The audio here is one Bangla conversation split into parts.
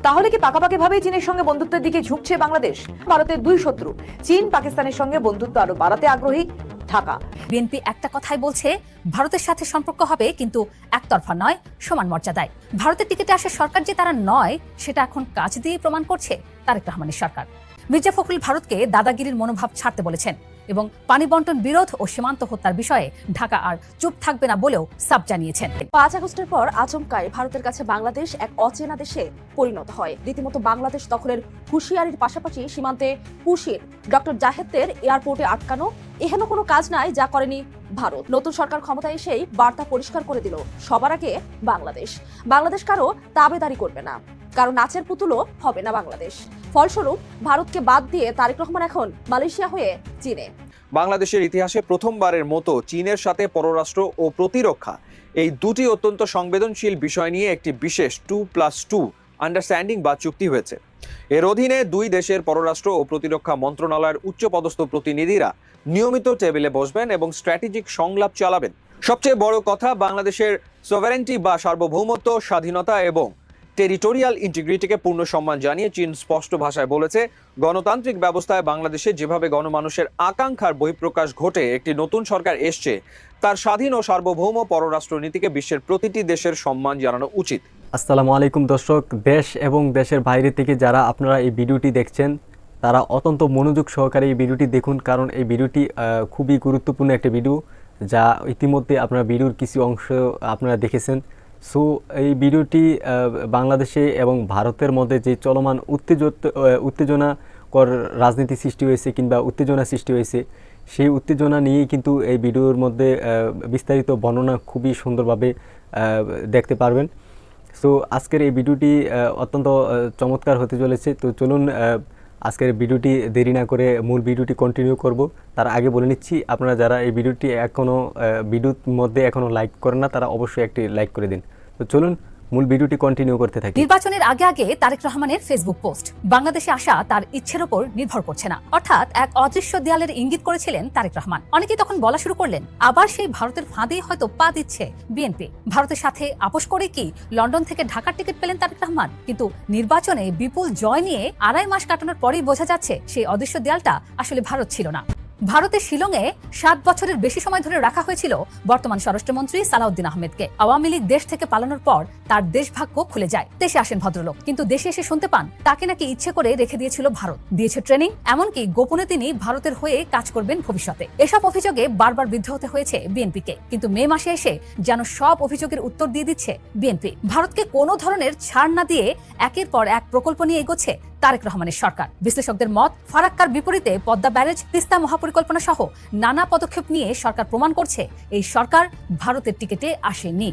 তাহলে কি পাকাপাকিভাবেই চীনের সঙ্গে বন্ধুত্বের দিকে ঝুঁকছে বাংলাদেশ? ভারতের দুই শত্রু চীন পাকিস্তানের সঙ্গে বন্ধুত্ব আরো বাড়াতে আগ্রহী ঢাকা। বিএনপি একটা কথাই বলছে, ভারতের সাথে সম্পর্ক হবে, কিন্তু একতরফা নয়, সমান মর্যাদায়। ভারতের টিকিটে আসা সরকার যে তারা নয়, সেটা এখন কাজ দিয়ে প্রমাণ করছে তারেক রহমানের সরকার। মির্জা ফখরুল ভারতকে দাদাগিরির মনোভাব ছাড়তে বলেছেন এবং পানি বন্টন বিরোধ ও সীমান্ত হত্যার বিষয়ে ঢাকা আর চুপ থাকবে না বলেও সাফ জানিয়েছেন। 5 আগস্টের পর আচমকাই ভারতের কাছে বাংলাদেশ এক অচেনা দেশে পরিণত হয়। রীতিমতো বাংলাদেশ দখলের হুঁশিয়ারির পাশাপাশি সীমান্তে পুশির ডক্টর জাহেদের এয়ারপোর্টে আটকানো এহেন কোনো কাজ নাই যা করেনি ভারত। নতুন সরকার ক্ষমতায় এসেই বার্তা পরিষ্কার করে দিল, সবার আগে বাংলাদেশ কারো তাবেদারি করবে না, কারো নাচের পুতুলও হবে না বাংলাদেশ। ফলস্বরূপ ভারতকে বাদ দিয়ে তারেক রহমান এখন মালয়েশিয়া হয়ে চীনে। বাংলাদেশের ইতিহাসে প্রথমবারের মতো চীনের সাথে পররাষ্ট্র ও প্রতিরক্ষা এই দুটি অত্যন্ত সংবেদনশীল বিষয় নিয়ে একটি বিশেষ 2+2 আন্ডারস্ট্যান্ডিং বা চুক্তি হয়েছে। এর অধীনে দুই দেশের পররাষ্ট্র ও প্রতিরক্ষা মন্ত্রণালয়ের উচ্চপদস্থ প্রতিনিধিরা নিয়মিত টেবিলে বসবেন এবং স্ট্র্যাটেজিক সংলাপ চালাবেন। সবচেয়ে বড় কথা, বাংলাদেশের সভারেন্টি বা সার্বভৌমত্ব, স্বাধীনতা এবং টেরিটোরিয়াল ইন্টিগ্রিটিকে পূর্ণ সম্মান জানিয়ে চীন স্পষ্ট ভাষায় বলেছে, গণতান্ত্রিক ব্যবস্থায় বাংলাদেশে যেভাবে গণমানুষের আকাঙ্ক্ষার বহিঃপ্রকাশ ঘটে একটি নতুন সরকার এসছে, তার স্বাধীন ও সার্বভৌম পররাষ্ট্র নীতিকে বিশ্বের প্রতিটি দেশের সম্মান জানানো উচিত। আসসালামু আলাইকুম দর্শক, দেশ এবং দেশের বাইরে থেকে যারা আপনারা এই ভিডিওটি দেখছেন তারা অত্যন্ত মনোযোগ সহকারে এই ভিডিওটি দেখুন, কারণ এই ভিডিওটি খুবই গুরুত্বপূর্ণ একটা ভিডিও, যা ইতিমধ্যে আপনারা ভিডিওর কিছু অংশ আপনারা দেখেছেন। সো এই ভিডিওটি বাংলাদেশে এবং ভারতের মধ্যে যে চলমান উত্তেজনাকর রাজনীতি সৃষ্টি হয়েছে কিংবা উত্তেজনা সৃষ্টি হয়েছে, সেই উত্তেজনা নিয়েই কিন্তু এই ভিডিওর মধ্যে বিস্তারিত বর্ণনা খুবই সুন্দরভাবে দেখতে পারবেন। সো আজকের এই ভিডিওটি অত্যন্ত চমৎকার হতে চলেছে। তো চলুন আজকের ভিডিওটি দেরি না করে মূল ভিডিওটি কন্টিনিউ করব। তার আগে বলে নিচ্ছি, আপনারা যারা এই ভিডিওটি ভিডিওর মধ্যে এখনও লাইক করেন না, তারা অবশ্যই একটি লাইক করে দিন। তো চলুন মূল ভিডিওটি কন্টিনিউ করতে থাকি। নির্বাচনের আগে তারেক রহমানের ফেসবুক পোস্ট বাংলাদেশে আসা তার ইচ্ছের উপর নির্ভর করছে না, অর্থাৎ এক অদৃশ্য দেয়ালের ইঙ্গিত করেছিলেন তারেক রহমান। অনেকেই তখন বলা শুরু করলেন, আবার সেই ভারতের ফাঁদে হয়তো পা দিচ্ছে বিএনপি। ভারতের সাথে আপোষ করে কি লন্ডন থেকে ঢাকার টিকিট পেলেন তারেক রহমান? কিন্তু নির্বাচনে বিপুল জয় নিয়ে 2.5 মাস কাটানোর পরেই বোঝা যাচ্ছে সেই অদৃশ্য দেয়ালটা আসলে ভারত ছিল না। ভারতের শিলংয়ে 7 বছরের বেশি সময় ধরে রাখা হয়েছিল বর্তমান স্বরাষ্ট্রমন্ত্রী সালাউদ্দিন আহমেদকে। আওয়ামী লীগ দেশ থেকে পালানোর পর তার দেশভাগ্য খুলে যায়। দেশে আসেন ভদ্রলোক, কিন্তু দেশে এসে শুনতে পান তাকে নাকি ইচ্ছে করে রেখে দিয়েছিল ভারত, দিয়েছে ট্রেনিং, এমনকি গোপনে তিনি ভারতের হয়ে কাজ করবেন ভবিষ্যতে। এসব অভিযোগে বারবার বিদ্ধ হতে হয়েছে বিএনপিকে, কিন্তু মে মাসে এসে যেন সব অভিযোগের উত্তর দিয়ে দিচ্ছে বিএনপি। ভারতকে কোনো ধরনের ছাড় না দিয়ে একের পর এক প্রকল্প নিয়ে এগোচ্ছে তারেক রহমানের সরকার। বিশ্লেষকদের মত, ফারাক্কার বিপরীতে পদ্মা ব্যারেজ, তিস্তা মহাপরিকল্পনা সহ নানা পদক্ষেপ নিয়ে সরকার প্রমাণ করছে এই সরকার ভারতের টিকিটে আসেনি।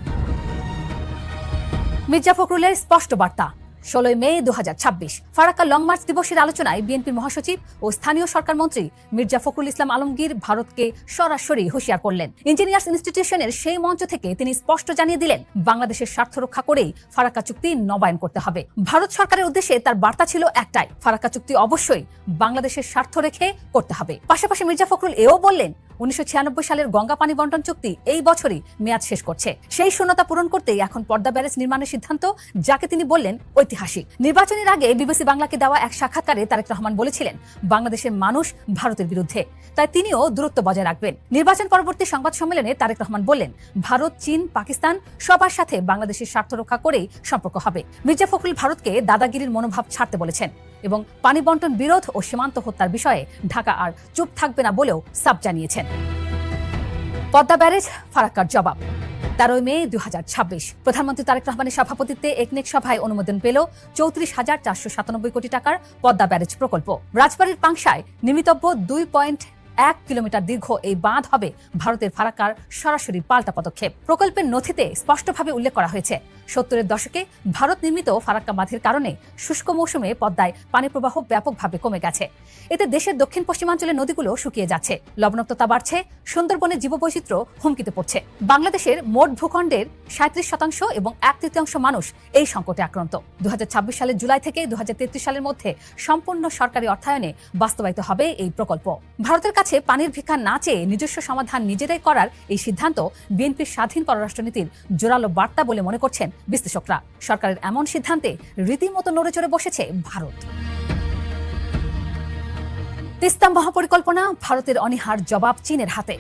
মির্জা ফখরুলের স্পষ্ট বার্তা, 16 মে 2026 ফারাক্কা লং মার্চ দিবসের আলোচনায় বিএনপির মহাসচিব ও স্থানীয় সরকার মন্ত্রী মির্জা ফখরুল ইসলাম আলমগীর ভারতকে সরাসরি হুঁশিয়ার করলেন। ইঞ্জিনিয়ার্স ইনস্টিটিউশনের সেই মঞ্চ থেকে তিনি স্পষ্ট জানিয়ে দিলেন, বাংলাদেশের স্বার্থ রক্ষা করেই ফারাক্কা চুক্তি নবায়ন করতে হবে। ভারত সরকারের উদ্দেশ্যে তার বার্তা ছিল একটাই, ফারাক্কা চুক্তি অবশ্যই বাংলাদেশের স্বার্থ রেখে করতে হবে। পাশাপাশি মির্জা ফখরুল এও বললেন, 1996 সালের গঙ্গা পানি বন্টন চুক্তি এই বছরই মেয়াদ শেষ করছে। সেই শূন্যতা পূরণ করতেই এখন পদ্মা ব্যারেজ নির্মাণের সিদ্ধান্ত, যাকে তিনি বললেন ঐতিহাসিক। নির্বাচনের আগে বিবিসি বাংলাকে দেওয়া এক সাক্ষাৎকারে তারেক রহমান বলেছিলেন, বাংলাদেশের মানুষ ভারতের বিরুদ্ধে, তাই তিনিও দূরত্ব বজায় রাখবেন। নির্বাচন পরবর্তী সংবাদ সম্মেলনে তারেক রহমান বললেন, ভারত, চীন, পাকিস্তান সবার সাথে বাংলাদেশের স্বার্থ রক্ষা করেই সম্পর্ক হবে। মির্জা ফখরুল ভারতকে দাদাগিরির মনোভাব ছাড়তে বলেছেন এবং পানি বন্টন বিরোধ ও সীমান্ত হত্যার বিষয়ে ঢাকা আর চুপ থাকবে না বলেও সাফ জানিয়েছেন। পদ্মা ব্যারেজ ফারাক্কার জবাব, 13 মে 2026 প্রধানমন্ত্রী তারেক রহমানের সভাপতিত্বে একনেক সভায় অনুমোদন পেল 34,497 কোটি টাকার পদ্মা ব্যারেজ প্রকল্প। রাজবাড়ীর পাংশায় নির্মিতব্য 2.1 কিলোমিটার দীর্ঘ এই বাঁধ হবে ভারতের ফারাক্কার সরাসরি পাল্টা পদক্ষেপ। প্রকল্পের নথিতে স্পষ্টভাবে উল্লেখ করা হয়েছে, 70-এর দশকে ভারত নির্মিত ফারাক্কা বাঁধের কারণে শুষ্ক মৌসুমে পদ্মায় পানি প্রবাহ ব্যাপকভাবে কমে গেছে। এতে দেশের দক্ষিণ পশ্চিমাঞ্চলের নদীগুলো শুকিয়ে যাচ্ছে, লবণাক্ততা বাড়ছে, সুন্দরবনের জীববৈচিত্র্য হুমকিতে পড়ছে। বাংলাদেশের মোট ভূখণ্ডের 37% এবং 1/3 মানুষ এই সংকটে আক্রান্ত। 2026 সালের জুলাই থেকে 2033 সালের মধ্যে সম্পূর্ণ সরকারি অর্থায়নে বাস্তবায়িত হবে এই প্রকল্প। ভারতের কাছে কাছে পানির ভিক্ষা না চেয়ে নিজস্ব সমাধান নিজেরাই করার এই সিদ্ধান্ত বিএনপির স্বাধীন পররাষ্ট্রনীতির জোরালো বার্তা বলে মনে করছেন বিশ্লেষকরা। সরকারের এমন সিদ্ধান্তে রীতিমতো নড়ে চড়ে বসেছে ভারত। তিস্তা মহাপরিকল্পনা, ভারতের অনীহার জবাব চীনের হাতে।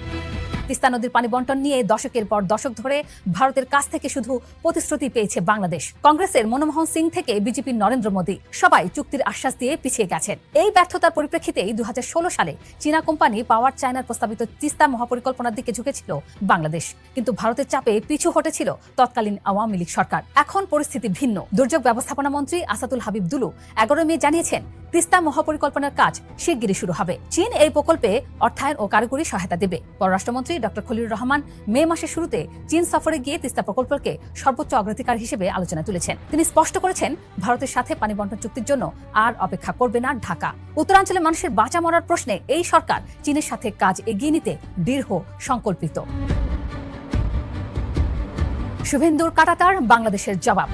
তিস্তা নদীর পানি বন্টন নিয়ে দশকের পর দশক ধরে ভারতের কাছ থেকে শুধু প্রতিশ্রুতি পেয়েছে বাংলাদেশ। কংগ্রেসের মনমোহন সিং থেকে বিজেপির নরেন্দ্র মোদী সবাই চুক্তির আশ্বাস দিয়ে পিছিয়ে গেছেন। এই ব্যর্থতার পরিপ্রেক্ষিতেই 2016 সালে চীনা কোম্পানি পাওয়ার চায়নার প্রস্তাবিত তিস্তা মহাপরিকল্পনার দিকে ঝুঁকেছিল বাংলাদেশ, কিন্তু ভারতের চাপে পিছু হটেছিল তৎকালীন আওয়ামী লীগ সরকার। এখন পরিস্থিতি ভিন্ন। দুর্যোগ ব্যবস্থাপনা মন্ত্রী আসাদুল হাবিব দুলু 11 মে জানিয়েছেন তিস্তা মহাপরিকল্পনার কাজ শিগগিরই শুরু হবে। চীন এই প্রকল্পে অর্থায়ন ও কারিগরি সহায়তা দেবে। পররাষ্ট্রমন্ত্রী ডক্টর খলিলুর রহমান মে মাসের শুরুতে চীন সফরে গিয়ে তিস্তা প্রকল্পকে সর্বোচ্চ অগ্রাধিকার হিসেবে আলোচনায় তুলেছেন। তিনি স্পষ্ট করেছেন, ভারতের সাথে পানি বন্টন চুক্তির জন্য আর অপেক্ষা করবে না ঢাকা। উত্তরাঞ্চলের মানুষের বাঁচা মরার প্রশ্নে এই সরকার চীনের সাথে কাজ এগিয়ে নিতে দৃঢ় সংকল্পিত। শুভেন্দুর কাঁটাতার বাংলাদেশের জবাব।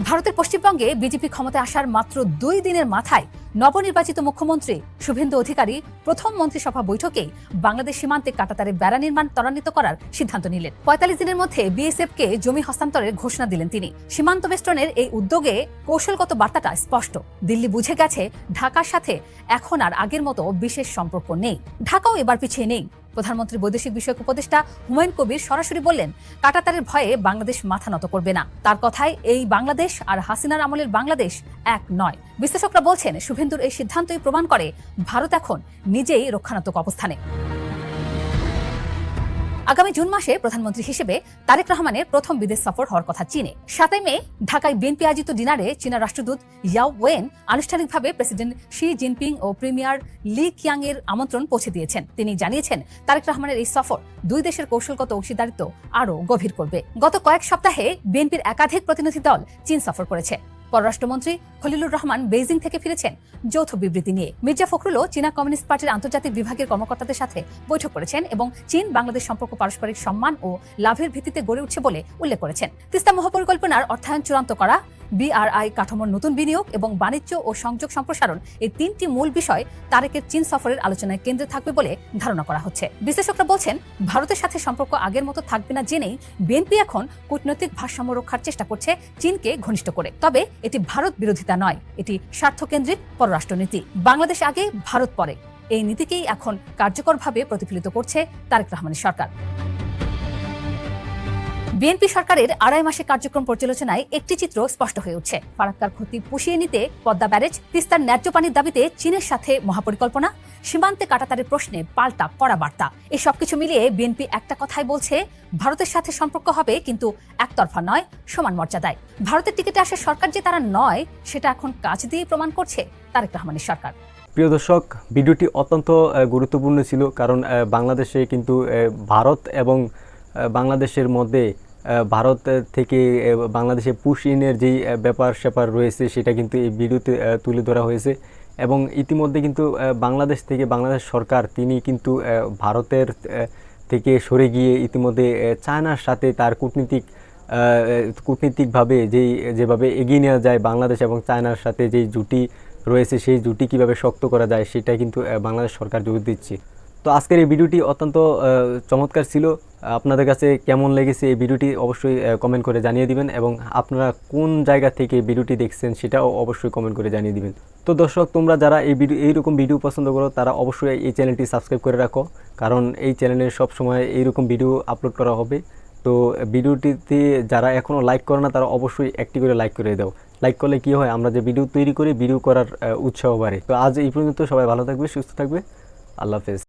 ভারতের পশ্চিমবঙ্গে বিজেপি ক্ষমতায় আসার মাত্র 2 দিনের মাথায় নবনির্বাচিত মুখ্যমন্ত্রী শুভেন্দু অধিকারী প্রথম মন্ত্রিসভা বৈঠকেই বাংলাদেশ সীমান্তে কাঁটাতারে বেড়া নির্মাণ ত্বরান্বিত করার সিদ্ধান্ত নিলেন। 45 দিনের মধ্যে বিএসএফকে জমি হস্তান্তরের ঘোষণা দিলেন তিনি। সীমান্ত বেষ্টনের এই উদ্যোগে কৌশলগত বার্তাটা স্পষ্ট। দিল্লি বুঝে গেছে ঢাকার সাথে এখন আর আগের মতো বিশেষ সম্পর্ক নেই। ঢাকাও এবার পিছিয়ে নেই। প্রধানমন্ত্রী বৈদেশিক বিষয়ক উপদেষ্টা হুমায়ুন কবির সরাসরি বললেন, কাঁটাতারের ভয়ে বাংলাদেশ মাথা নত করবে না। তার কথায় এই বাংলাদেশ আর হাসিনার আমলের বাংলাদেশ এক নয়। বিশ্লেষকরা বলছেন, শুভেন্দুর এই সিদ্ধান্তই প্রমাণ করে ভারত এখন নিজেই রক্ষণাত্মক অবস্থানে। আগামী জুন মাসে প্রধানমন্ত্রী হিসেবে তারেক রহমানের প্রথম বিদেশ সফর হওয়ার কথা চীনে। 7 মে ঢাকায় বিএনপি আয়োজিত ডিনারে চীনা রাষ্ট্রদূত ইয়াও ওয়েন আনুষ্ঠানিকভাবে প্রেসিডেন্ট শি জিনপিং ও প্রিমিয়ার লি কিয়াং এর আমন্ত্রণ পৌঁছে দিয়েছেন। তিনি জানিয়েছেন, তারেক রহমানের এই সফর 2 দেশের কৌশলগত অংশীদারিত্ব আরও গভীর করবে। গত কয়েক সপ্তাহে বিএনপির একাধিক প্রতিনিধি দল চীন সফর করেছে। পররাষ্ট্রমন্ত্রী খলিলুর রহমান বেইজিং থেকে ফিরেছেন যৌথ বিবৃতি নিয়ে। মির্জা ফখরুলও চীনা কমিউনিস্ট পার্টির আন্তর্জাতিক বিভাগের কর্মকর্তাদের সাথে বৈঠক করেছেন এবং চীন বাংলাদেশ সম্পর্ক পারস্পরিক সম্মান ও লাভের ভিত্তিতে গড়ে উঠছে বলে উল্লেখ করেছেন। তিস্তা মহাপরিকল্পনার অর্থায়ন চূড়ান্ত করা, BRI কাঠামোর নতুন বিনিয়োগ এবং বাণিজ্য ও সংযোগ সম্প্রসারণ, এই 3টি মূল বিষয় তারেকের চীন সফরের আলোচনায় কেন্দ্রে থাকবে বলে ধারণা করা হচ্ছে। বিশ্লেষকরা বলছেন, ভারতের সাথে সম্পর্ক আগের মতো থাকবে না জেনেই বিএনপি এখন কূটনৈতিক ভারসাম্য রক্ষার চেষ্টা করছে চীনকে ঘনিষ্ঠ করে। তবে এটি ভারত বিরোধিতা নয়, এটি স্বার্থকেন্দ্রিক পররাষ্ট্রনীতি। বাংলাদেশ আগে, ভারত পরে, এই নীতিকেই এখন কার্যকরভাবে প্রতিফলিত করছে তারেক রহমানের সরকার। বিএনপি সরকারের 2.5 মাসের কার্যক্রম পর্যালোচনায় একটি চিত্র স্পষ্ট হয়ে উঠছে। ফারাক্কার ক্ষতি পুষিয়ে নিতে পদ্মা ব্যারেজ, তিস্তার ন্যায্য পানির দাবিতে চীনের সাথে মহাপরিকল্পনা, সীমান্তে কাঁটাতারের প্রশ্নে পাল্টা কড়া বার্তা। এই সবকিছু মিলিয়ে বিএনপি একটা কথাই বলছে, ভারতের সাথে সম্পর্ক হবে কিন্তু একতরফা নয়, সমান মর্যাদায়। ভারতের টিকিটে আসা সরকার যে তারা নয়, সেটা এখন কাজ দিয়ে প্রমাণ করছে তারেক রহমানের সরকার। প্রিয় দর্শক, ভিডিওটি অত্যন্ত গুরুত্বপূর্ণ ছিল, কারণ বাংলাদেশে কিন্তু ভারত এবং বাংলাদেশের মধ্যে ভারত থেকে বাংলাদেশে পুশ ইনের যেই ব্যাপার স্যাপার রয়েছে সেটা কিন্তু এই ভিডিওতে তুলে ধরা হয়েছে। এবং ইতিমধ্যে কিন্তু বাংলাদেশ থেকে বাংলাদেশ সরকার তিনি কিন্তু ভারতের থেকে সরে গিয়ে ইতিমধ্যে চায়নার সাথে তার কূটনীতিকভাবে যেভাবে এগিয়ে নেওয়া যায় বাংলাদেশ এবং চায়নার সাথে যেই জুটি রয়েছে সেই জুটি কীভাবে শক্ত করা যায় সেটা কিন্তু বাংলাদেশ সরকার জোর দিচ্ছে। তো আজকের এই ভিডিওটি অত্যন্ত চমৎকার ছিল। আপনাদের কাছে কেমন লেগেছে এই ভিডিওটি অবশ্যই কমেন্ট করে জানিয়ে দিবেন, এবং আপনারা কোন জায়গা থেকে ভিডিওটি দেখছেন সেটাও অবশ্যই কমেন্ট করে জানিয়ে দিবেন। তো দর্শক, তোমরা যারা এইরকম ভিডিও পছন্দ করো তারা অবশ্যই এই চ্যানেলটি সাবস্ক্রাইব করে রাখো, কারণ এই চ্যানেলে সবসময় এইরকম ভিডিও আপলোড করা হবে। তো ভিডিওটিতে যারা এখনও লাইক করে না তারা অবশ্যই একটি করে লাইক করে দাও। লাইক করলে কি হয়, আমরা যে ভিডিও তৈরি করি ভিডিও করার উৎসাহ বাড়ে। তো আজ এই পর্যন্ত, সবাই ভালো থাকবে, সুস্থ থাকবে, আল্লাহ হাফেজ।